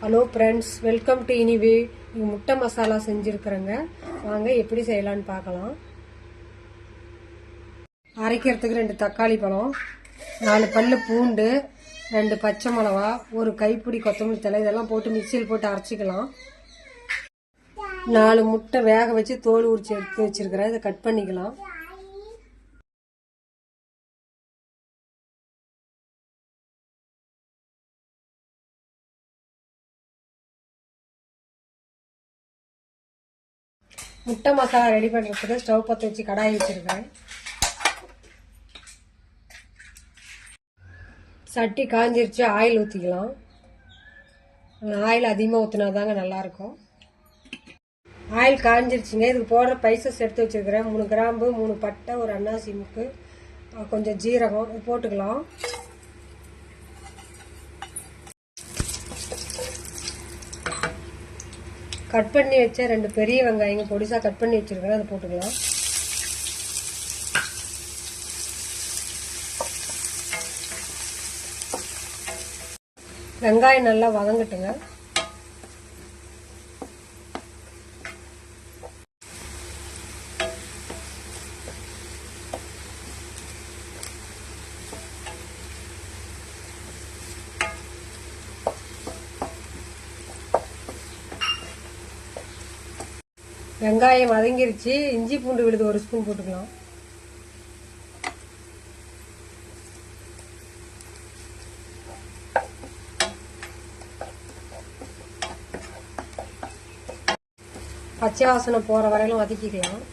Hello friends, welcome to இனிவே. முட்டை மசாலா செஞ்சுருக்குறேங்க. வாங்க எப்படி செய்யலான்னு பார்க்கலாம். அரைக்கிறதுக்கு 2 தக்காளி பழம், 4 பல்லு பூண்டு, 2 பச்சை மிளகா, ஒரு கைப்பிடி கொத்தமல்லி தழை, இதெல்லாம் போட்டு மிக்சியில் போட்டு அரைச்சிக்கலாம். 4 முட்டை வேக வச்சு தோல் உரிச்சு எடுத்து வச்சிருக்கிறேன். இதை கட் பண்ணிக்கலாம். முட்டை மசாலா ரெடி பண்ணுறதுக்கு ஸ்டவ் பற்ற வச்சு கடாய் வச்சுருக்கேன். சட்டி காஞ்சிருச்சு, ஆயில் ஊற்றிக்கலாம். ஆயில் அதிகமாக ஊற்றினா தாங்க நல்லாயிருக்கும். ஆயில் காஞ்சிருச்சுங்க. இதுக்கு போடுற பைசஸ் எடுத்து வச்சுருக்கிறேன். 3 கிராம்பு, 3 பட்டை, ஒரு அன்னாசி முக்கு, கொஞ்சம் ஜீரகம் போட்டுக்கலாம். கட் பண்ணி வச்ச 2 பெரிய வெங்காயங்க பொடிசா கட் பண்ணி வச்சிருக்கிறேன். அதை போட்டுக்கலாம். வெங்காயம் நல்லா வதங்கட்டுங்க. வெங்காயம் வதங்கிருச்சு. இஞ்சி பூண்டு விழுது 1 ஸ்பூன் போட்டுக்கலாம். பச்சை வாசனை போற வரையிலும் வதக்கிக்கலாம்.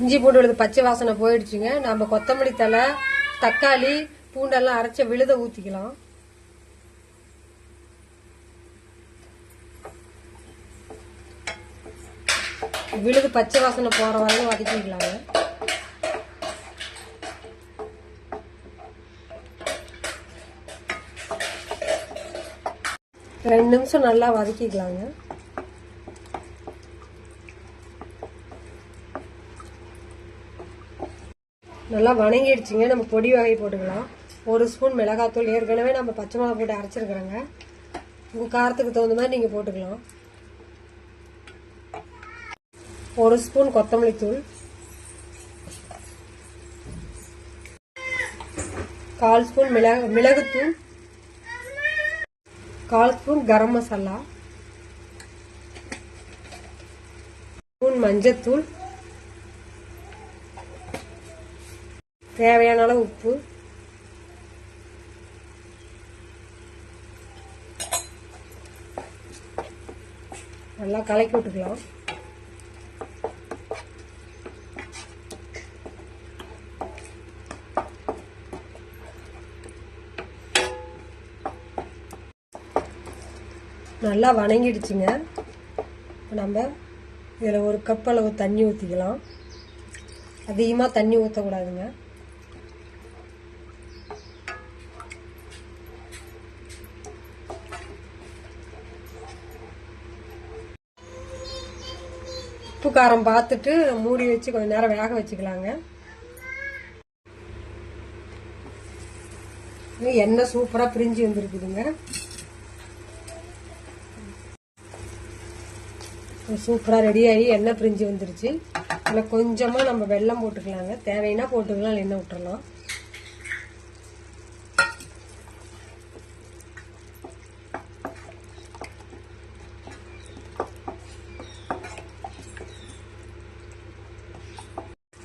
இஞ்சி பூண்டு விழுது பச்சை வாசனை போயிடுச்சுங்க. நம்ம கொத்தமல்லி தழை, தக்காளி, பூண்டெல்லாம் அரைச்ச விழுத ஊத்திக்கலாம். விழுது பச்சை வாசனை போற வரையும் வதக்கிக்கலாங்க. ரெண்டு நிமிஷம் நல்லா வதக்கிக்கலாங்க. நல்லா வணங்கிடுச்சுங்க. நம்ம பொடி வகை போட்டுக்கலாம். 1 ஸ்பூன் மிளகாத்தூள், ஏற்கனவே நம்ம பச்சை மிளகா போட்டு அரைச்சிருக்கிறோங்க. உங்க காரத்துக்கு தகுந்த மாதிரி நீங்க போட்டுக்கலாம். 1 ஸ்பூன் கொத்தமல்லி தூள், 1/4 ஸ்பூன் மிளகுத்தூள், 1/4 ஸ்பூன் கரம் மசாலா, 1 ஸ்பூன் மஞ்சத்தூள், தேவையான அளவு உப்பு, நல்லா கலக்கி விட்டுக்கலாம். நல்லா வணங்கிடுச்சுங்க. நம்ம இதில் 1 கப் அளவு தண்ணி ஊற்றிக்கலாம். அதிகமாக தண்ணி ஊற்றக்கூடாதுங்க. உப்பு காரம் பார்த்துட்டு மூடி வச்சு கொஞ்சம் நேரம் வேக வச்சுக்கலாங்க. எண்ணெய் சூப்பராக பிரிஞ்சு வந்துருக்குதுங்க. சூப்பராக ரெடி ஆகி எண்ணெய் பிரிஞ்சு வந்துருச்சு. அதில் கொஞ்சமாக நம்ம வெல்லம் போட்டுக்கலாங்க. தேவைன்னா போட்டுக்கலாம், எண்ணெய் விட்டுறலாம்.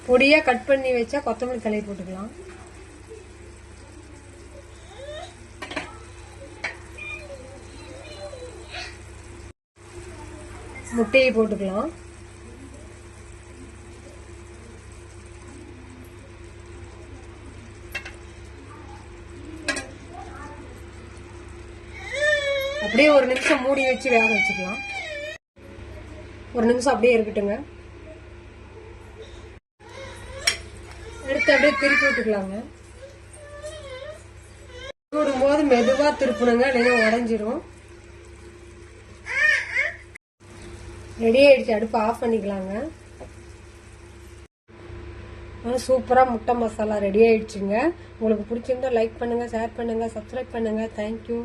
பொடியாக கட் பண்ணி வச்சா கொத்தமல்லி தழை போட்டுக்கலாம். முட்டையை போட்டுக்கலாம். அப்படியே 1 நிமிஷம் மூடி வச்சு வேக வச்சுக்கலாம். 1 நிமிஷம் அப்படியே இருக்கட்டுங்க. எடுத்து அப்படியே திருப்பி விட்டுக்கலாங்க. போடும்போது மெதுவா திருப்பணுங்க, இல்லைன்னா உடஞ்சிரும். ரெடி ஆயிடுச்சு. அடுப்பு ஆஃப் பண்ணிக்கலாங்க. சூப்பராக முட்டை மசாலா ரெடி ஆயிடுச்சுங்க. உங்களுக்கு பிடிச்சிருந்தா லைக் பண்ணுங்கள், ஷேர் பண்ணுங்கள், சப்ஸ்கிரைப் பண்ணுங்கள். தேங்க்யூ.